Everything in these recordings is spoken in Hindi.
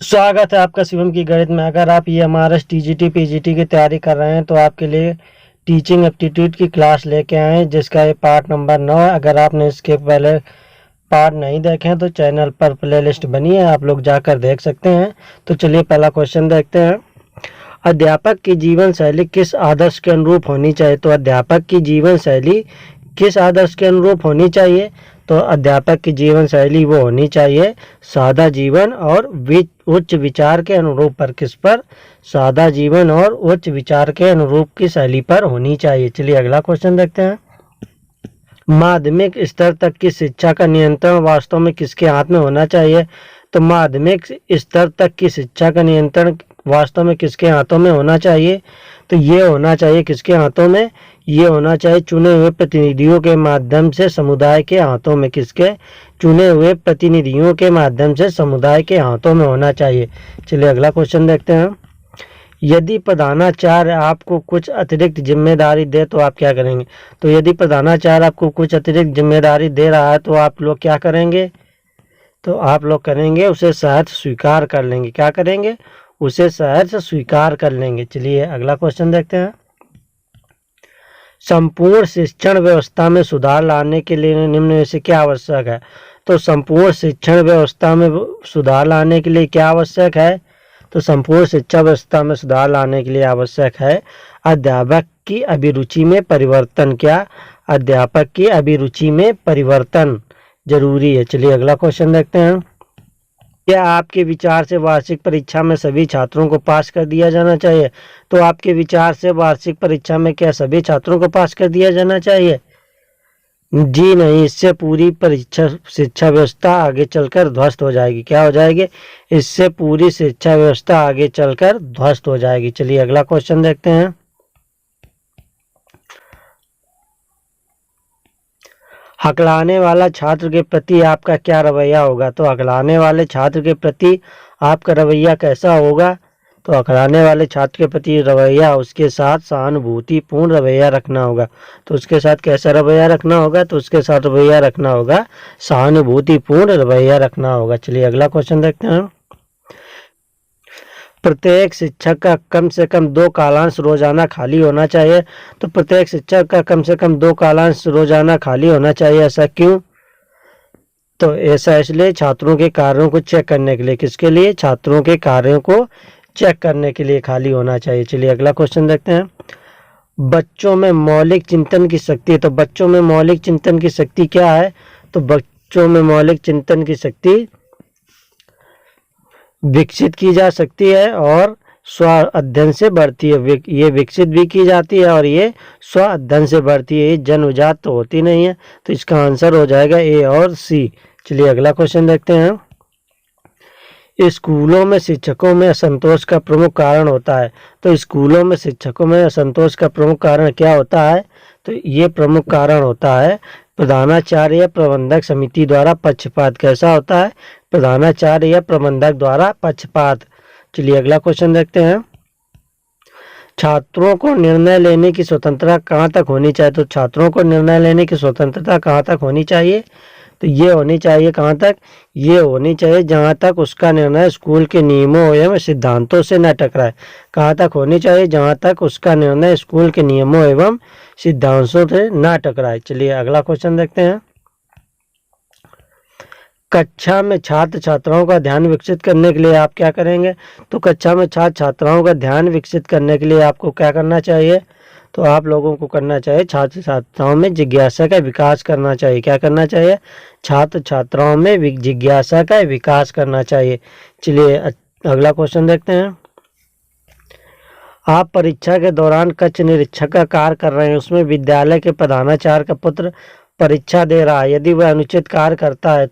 स्वागत है आपका शिवम की गणित में। अगर आप ये हमारा टीजीटी पीजीटी की तैयारी कर रहे हैं तो आपके लिए टीचिंग एप्टीट्यूड की क्लास लेके आए हैं, जिसका ये पार्ट नंबर 9 है। अगर आपने इसके पहले पार्ट नहीं देखे हैं तो चैनल पर प्लेलिस्ट बनी है, आप लोग जाकर देख सकते हैं। तो चलिए पहला क्वेश्चन देखते हैं। अध्यापक की जीवन शैली किस आदर्श के अनुरूप होनी चाहिए? तो अध्यापक की जीवन शैली किस आदर्श के अनुरूप होनी चाहिए? तो अध्यापक की जीवन शैली वो होनी चाहिए सादा जीवन और उच्च विचार के अनुरूप पर। किस पर? सादा जीवन और उच्च विचार के अनुरूप की शैली पर होनी चाहिए। चलिए अगला क्वेश्चन देखते हैं। माध्यमिक स्तर तक की शिक्षा का नियंत्रण वास्तव में किसके हाथ में होना चाहिए? तो माध्यमिक स्तर तक की शिक्षा का नियंत्रण वास्तव में किसके हाथों में होना चाहिए? तो ये होना चाहिए किसके हाथों में? ये होना चाहिए चुने हुए प्रतिनिधियों के माध्यम से समुदाय के हाथों में। किसके? चुने हुए प्रतिनिधियों के माध्यम से समुदाय के हाथों में होना चाहिए। चलिए अगला क्वेश्चन देखते हैं। यदि प्रधानाचार्य आपको कुछ अतिरिक्त जिम्मेदारी दे तो आप क्या करेंगे? तो यदि प्रधानाचार्य आपको कुछ अतिरिक्त जिम्मेदारी दे रहा है तो आप लोग क्या करेंगे? तो आप लोग करेंगे उसे सहर्ष स्वीकार कर लेंगे। क्या करेंगे? उसे सहर्ष स्वीकार कर लेंगे। चलिए अगला क्वेश्चन देखते हैं। संपूर्ण शिक्षण व्यवस्था में सुधार लाने के लिए निम्न में से क्या आवश्यक है? तो संपूर्ण शिक्षण व्यवस्था में सुधार लाने के लिए क्या आवश्यक है? तो संपूर्ण शिक्षा व्यवस्था में सुधार लाने के लिए आवश्यक है अध्यापक की अभिरुचि में परिवर्तन। क्या? अध्यापक की अभिरुचि में परिवर्तन जरूरी है। चलिए अगला क्वेश्चन देखते हैं। क्या आपके विचार से वार्षिक परीक्षा में सभी छात्रों को पास कर दिया जाना चाहिए? तो आपके विचार से वार्षिक परीक्षा में क्या सभी छात्रों को पास कर दिया जाना चाहिए? जी नहीं, इससे पूरी परीक्षा शिक्षा व्यवस्था आगे चलकर ध्वस्त हो जाएगी। क्या हो जाएगी? इससे पूरी शिक्षा व्यवस्था आगे चलकर ध्वस्त हो जाएगी। चलिए अगला क्वेश्चन देखते हैं। हकलाने वाला छात्र के प्रति आपका क्या रवैया होगा? तो हकलाने वाले छात्र के प्रति आपका रवैया कैसा होगा? तो हकलाने वाले छात्र के प्रति रवैया उसके साथ सहानुभूतिपूर्ण रवैया रखना होगा। तो उसके साथ कैसा रवैया रखना होगा? तो उसके साथ रवैया रखना होगा सहानुभूतिपूर्ण रवैया रखना होगा। चलिए अगला क्वेश्चन देखते हैं। प्रत्येक शिक्षक का कम से कम 2 कालांश रोजाना खाली होना चाहिए। तो प्रत्येक शिक्षक का कम से कम 2 कालांश रोजाना खाली होना चाहिए। ऐसा क्यों? तो ऐसा इसलिए छात्रों के कार्यों को चेक करने के लिए। किसके लिए? छात्रों के कार्यों को चेक करने के लिए खाली होना चाहिए। चलिए अगला क्वेश्चन देखते हैं। बच्चों में मौलिक चिंतन की शक्ति। तो बच्चों में मौलिक चिंतन की शक्ति क्या है? तो बच्चों में मौलिक चिंतन की शक्ति विकसित की जा सकती है और स्व अध्ययन से बढ़ती है। ये विकसित भी की जाती है और ये स्व अध्ययन से बढ़ती है। ये जन्मजात तो होती नहीं है। तो इसका आंसर हो जाएगा ए और सी। चलिए अगला क्वेश्चन देखते हैं। स्कूलों में शिक्षकों में असंतोष का प्रमुख कारण होता है। तो स्कूलों में शिक्षकों में असंतोष का प्रमुख कारण क्या होता है? तो ये प्रमुख कारण होता है प्रधानाचार्य या प्रबंधक समिति द्वारा पक्षपात। कैसा होता है? प्रधानाचार्य या प्रबंधक द्वारा पक्षपात। चलिए अगला क्वेश्चन देखते हैं। छात्रों को निर्णय लेने की स्वतंत्रता कहाँ तक होनी चाहिए? तो छात्रों को निर्णय लेने की स्वतंत्रता कहाँ तक होनी चाहिए? तो ये होनी चाहिए कहाँ तक? ये होनी चाहिए जहाँ तक उसका निर्णय स्कूल के नियमों एवं सिद्धांतों से न टकराए। कहाँ तक होनी चाहिए? जहाँ तक उसका निर्णय स्कूल के नियमों एवं सिद्धांतों से न टकराए। चलिए अगला क्वेश्चन देखते हैं। कक्षा में छात्र छात्राओं का ध्यान विकसित करने के लिए आप क्या करेंगे? तो कक्षा में छात्र छात्राओं का ध्यान विकसित करने के लिए आपको क्या करना चाहिए? तो आप लोगों को करना चाहिए छात्र छात्राओं में जिज्ञासा का विकास करना चाहिए। क्या करना चाहिए? छात्र छात्राओं में जिज्ञासा का विकास करना चाहिए। चलिए अगला क्वेश्चन देखते हैं। आप परीक्षा के दौरान कक्ष निरीक्षक का कार्य कर रहे हैं, उसमें विद्यालय के प्रधानाचार्य का पुत्र परीक्षा दे रहा है। यदि वह अनुचित कार्य करता है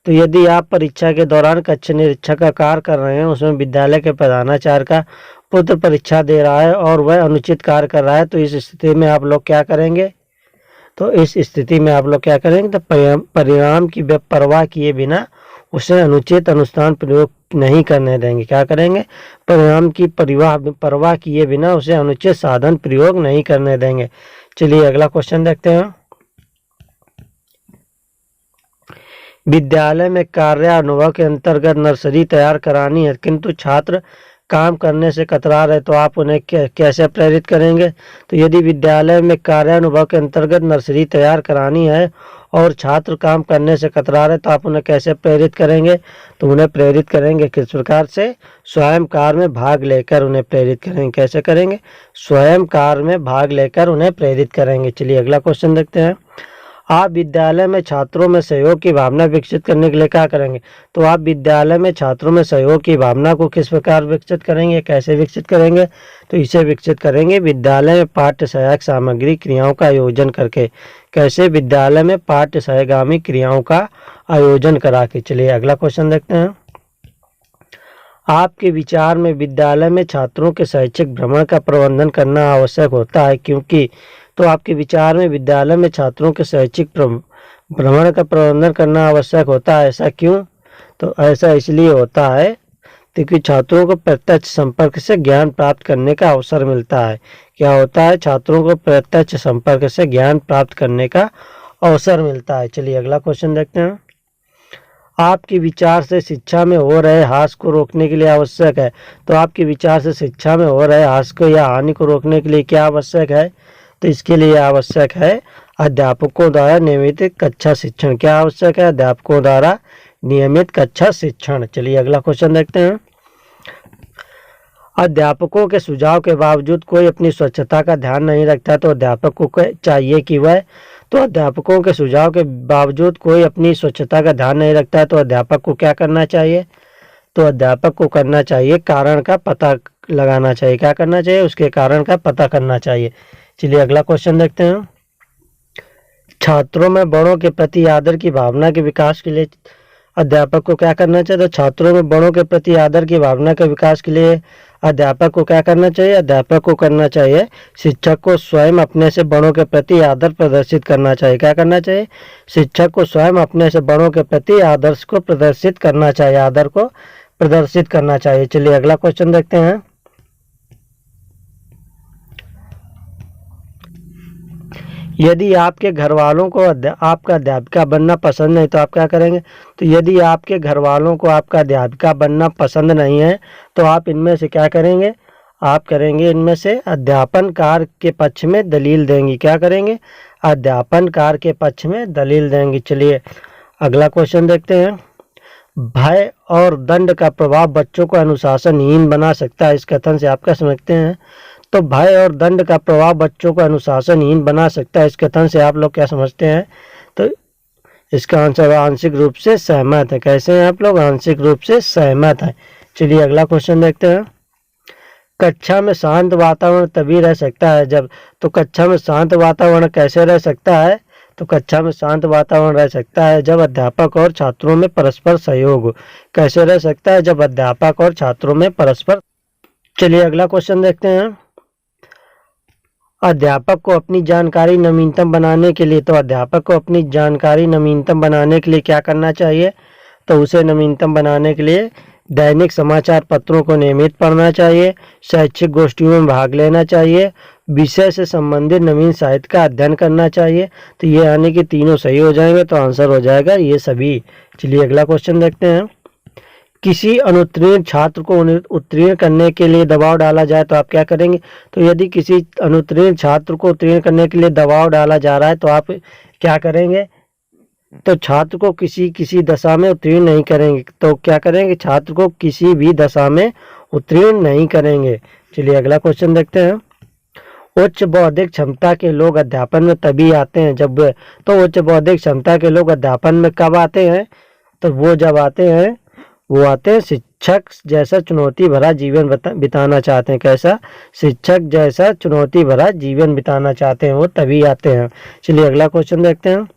तो यदि आप परीक्षा के दौरान कक्ष निरीक्षक का कार्य कर रहे हैं, उसमें विद्यालय के प्रधानाचार्य का पुत्र परीक्षा दे रहा है और वह अनुचित कार्य कर रहा है, तो इस स्थिति में आप लोग क्या करेंगे? तो इस स्थिति में आप लोग क्या करेंगे? तो परिणाम की परवाह किए बिना उसे अनुचित अनुष्ठान प्रयोग नहीं करने देंगे। क्या करेंगे? परिणाम की परवाह किए बिना उसे अनुचित साधन प्रयोग नहीं करने देंगे। चलिए अगला क्वेश्चन देखते हैं। विद्यालय में कार्यानुभव के अंतर्गत नर्सरी तैयार करानी है, किंतु छात्र काम करने से कतरा रहे, तो आप उन्हें कैसे प्रेरित करेंगे? तो यदि विद्यालय में कार्यानुभव के अंतर्गत नर्सरी तैयार करानी है और छात्र काम करने से कतरा रहे, तो आप उन्हें कैसे प्रेरित करेंगे? तो उन्हें प्रेरित करेंगे किस प्रकार से? स्वयं कार्य में भाग लेकर उन्हें प्रेरित करेंगे। कैसे करेंगे? स्वयं कार्य में भाग लेकर उन्हें प्रेरित करेंगे। चलिए अगला क्वेश्चन देखते हैं। आप विद्यालय में छात्रों में सहयोग की भावना विकसित करने के लिए क्या करेंगे? तो आप विद्यालय में छात्रों में सहयोग की भावना को किस प्रकार विकसित करेंगे, कैसे विकसित करेंगे? तो इसे विकसित करेंगे विद्यालय में पाठ्य सहायक सामग्री क्रियाओं का आयोजन करके। कैसे? विद्यालय में पाठ्य सहगामी क्रियाओं का आयोजन करा के। चलिए अगला क्वेश्चन देखते हैं। आपके विचार में विद्यालय में छात्रों के शैक्षिक भ्रमण का प्रबंधन करना आवश्यक होता है, क्योंकि? तो आपके विचार में विद्यालय में छात्रों के शैक्षिक भ्रमण का प्रबंधन करना आवश्यक होता है, ऐसा क्यों? तो ऐसा इसलिए होता है क्योंकि छात्रों को प्रत्यक्ष संपर्क से ज्ञान प्राप्त करने का अवसर मिलता है। क्या होता है? छात्रों को प्रत्यक्ष संपर्क से ज्ञान प्राप्त करने का अवसर मिलता है। चलिए अगला क्वेश्चन देखते हैं। आपके विचार से शिक्षा में हो रहे ह्रास को रोकने के लिए आवश्यक है। तो आपके विचार से शिक्षा में हो रहे ह्रास को या हानि को रोकने के लिए क्या आवश्यक है? तो इसके लिए आवश्यक है अध्यापकों द्वारा नियमित कक्षा शिक्षण। क्या आवश्यक है? अध्यापकों द्वारा नियमित कक्षा शिक्षण। चलिए अगला क्वेश्चन देखते हैं। अध्यापकों के सुझाव के बावजूद कोई अपनी स्वच्छता का ध्यान नहीं रखता, तो अध्यापक को चाहिए कि वह तो अध्यापकों के सुझाव के बावजूद कोई अपनी स्वच्छता का ध्यान नहीं रखता है, तो अध्यापक को क्या करना चाहिए? तो अध्यापक को करना चाहिए कारण का पता लगाना चाहिए। क्या करना चाहिए? उसके कारण का पता करना चाहिए। चलिए अगला क्वेश्चन देखते हैं। छात्रों में बड़ों के प्रति आदर की भावना के विकास के लिए अध्यापक को क्या करना चाहिए? तो छात्रों में बड़ों के प्रति आदर की भावना के विकास के लिए अध्यापक को क्या करना चाहिए? अध्यापक को करना चाहिए शिक्षक को स्वयं अपने से बड़ों के प्रति आदर प्रदर्शित करना चाहिए। क्या करना चाहिए? शिक्षक को स्वयं अपने से बड़ों के प्रति आदर्श को प्रदर्शित करना चाहिए, आदर को प्रदर्शित करना चाहिए। चलिए अगला क्वेश्चन देखते हैं। यदि आपके घर वालों को आपका अध्यापिका बनना पसंद नहीं, तो आप क्या करेंगे? तो यदि आपके घर वालों को आपका अध्यापिका बनना पसंद नहीं है, तो आप इनमें से क्या करेंगे? आप करेंगे इनमें से अध्यापन कार्य के पक्ष में दलील देंगी। क्या करेंगे? अध्यापन कार्य के पक्ष में दलील देंगी। चलिए अगला क्वेश्चन देखते हैं। भय और दंड का प्रभाव बच्चों को अनुशासनहीन बना सकता है, इस कथन से आप क्या समझते हैं? तो भय और दंड का प्रभाव बच्चों को अनुशासनहीन बना सकता है, इस कथन से आप लोग क्या समझते हैं? तो इसका आंसर आंशिक रूप से सहमत है। कैसे हैं आप लोग? आंशिक रूप से सहमत है। चलिए अगला क्वेश्चन देखते हैं। कक्षा में शांत वातावरण तभी रह सकता है जब, तो कक्षा में शांत वातावरण कैसे रह सकता है? तो कक्षा में शांत वातावरण रह सकता है जब अध्यापक और छात्रों में परस्पर सहयोग हो। कैसे रह सकता है? जब अध्यापक और छात्रों में परस्पर। चलिए अगला क्वेश्चन देखते हैं। अध्यापक को अपनी जानकारी नवीनतम बनाने के लिए, तो अध्यापक को अपनी जानकारी नवीनतम बनाने के लिए क्या करना चाहिए? तो उसे नवीनतम बनाने के लिए दैनिक समाचार पत्रों को नियमित पढ़ना चाहिए, शैक्षिक गोष्ठियों में भाग लेना चाहिए, विषय से संबंधित नवीन साहित्य का अध्ययन करना चाहिए। तो ये आने के तीनों सही हो जाएंगे, तो आंसर हो जाएगा ये सभी। चलिए अगला क्वेश्चन देखते हैं। किसी अनुत्तीर्ण छात्र को उत्तीर्ण करने के लिए दबाव डाला जाए, तो आप क्या करेंगे? तो यदि किसी अनुत्तीर्ण छात्र को उत्तीर्ण करने के लिए दबाव डाला जा रहा है, तो आप क्या करेंगे? तो छात्र को किसी दशा में उत्तीर्ण नहीं करेंगे। तो क्या करेंगे? छात्र को किसी भी दशा में उत्तीर्ण नहीं करेंगे। चलिए अगला क्वेश्चन देखते हैं। उच्च बौद्धिक क्षमता के लोग अध्यापन में तभी आते हैं जब, तो उच्च बौद्धिक क्षमता के लोग अध्यापन में कब आते हैं? तो वो जब आते हैं, वो आते हैं शिक्षक जैसा चुनौती भरा जीवन बिताना चाहते हैं। कैसा? शिक्षक जैसा चुनौती भरा जीवन बिताना चाहते हैं, वो तभी आते हैं। चलिए अगला क्वेश्चन देखते हैं।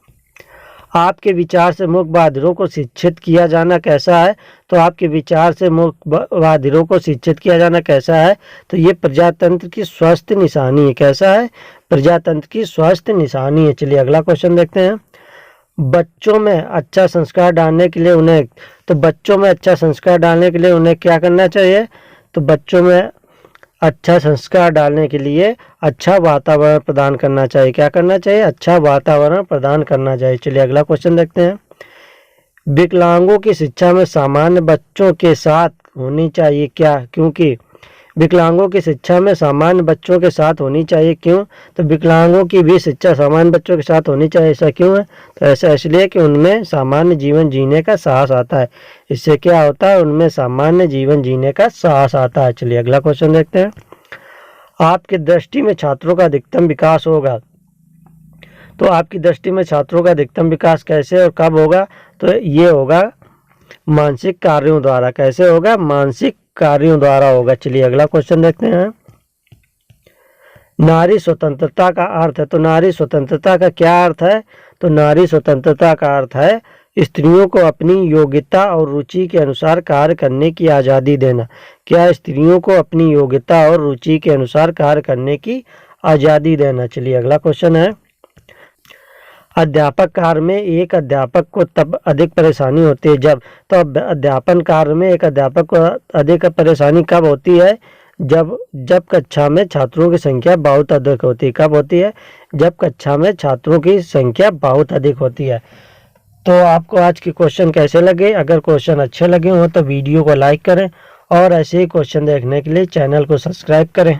आपके विचार से मूक बधिरों को शिक्षित किया जाना कैसा है? तो आपके विचार से मूक बधिरों को शिक्षित किया जाना कैसा है? तो ये प्रजातंत्र की स्वस्थ निशानी है। कैसा है? प्रजातंत्र की स्वस्थ निशानी है। चलिए अगला क्वेश्चन देखते हैं। बच्चों में अच्छा संस्कार डालने के लिए उन्हें, तो बच्चों में अच्छा संस्कार डालने के लिए उन्हें क्या करना चाहिए? तो बच्चों में अच्छा संस्कार डालने के लिए अच्छा वातावरण प्रदान करना चाहिए। क्या करना चाहिए? अच्छा वातावरण प्रदान करना चाहिए। चलिए अगला क्वेश्चन देखते हैं। विकलांगों की शिक्षा में सामान्य बच्चों के साथ होनी चाहिए क्या? क्योंकि विकलांगों की शिक्षा में सामान्य बच्चों के साथ होनी चाहिए क्यों? तो विकलांगों की भी शिक्षा सामान्य बच्चों के साथ होनी चाहिए, ऐसा क्यों है? तो ऐसा इसलिए कि उनमें सामान्य जीवन जीने का साहस आता है। इससे क्या होता है? उनमें सामान्य जीवन जीने का साहस आता है। चलिए अगला क्वेश्चन देखते हैं। आपकी दृष्टि में छात्रों का अधिकतम विकास होगा, तो आपकी दृष्टि में छात्रों का अधिकतम विकास कैसे और कब होगा? तो ये होगा मानसिक कार्यों द्वारा। कैसे होगा? मानसिक कार्यों द्वारा होगा। चलिए अगला क्वेश्चन देखते हैं। नारी स्वतंत्रता का अर्थ है, तो नारी स्वतंत्रता का क्या अर्थ है? तो नारी स्वतंत्रता का अर्थ है स्त्रियों को अपनी योग्यता और रुचि के अनुसार कार्य करने की आज़ादी देना। क्या? स्त्रियों को अपनी योग्यता और रुचि के अनुसार कार्य करने की आज़ादी देना। चलिए अगला क्वेश्चन है। अध्यापक कार्य में एक अध्यापक को तब अधिक परेशानी होती है जब, तो अध्यापन कार्य में एक अध्यापक को अधिक परेशानी कब होती है? जब कक्षा में छात्रों की संख्या बहुत अधिक होती है। कब होती है? जब कक्षा में छात्रों की संख्या बहुत अधिक होती है। तो आपको आज के क्वेश्चन कैसे लगे? अगर क्वेश्चन अच्छे लगे हो तो वीडियो को लाइक करें और ऐसे ही क्वेश्चन देखने के लिए चैनल को सब्सक्राइब करें।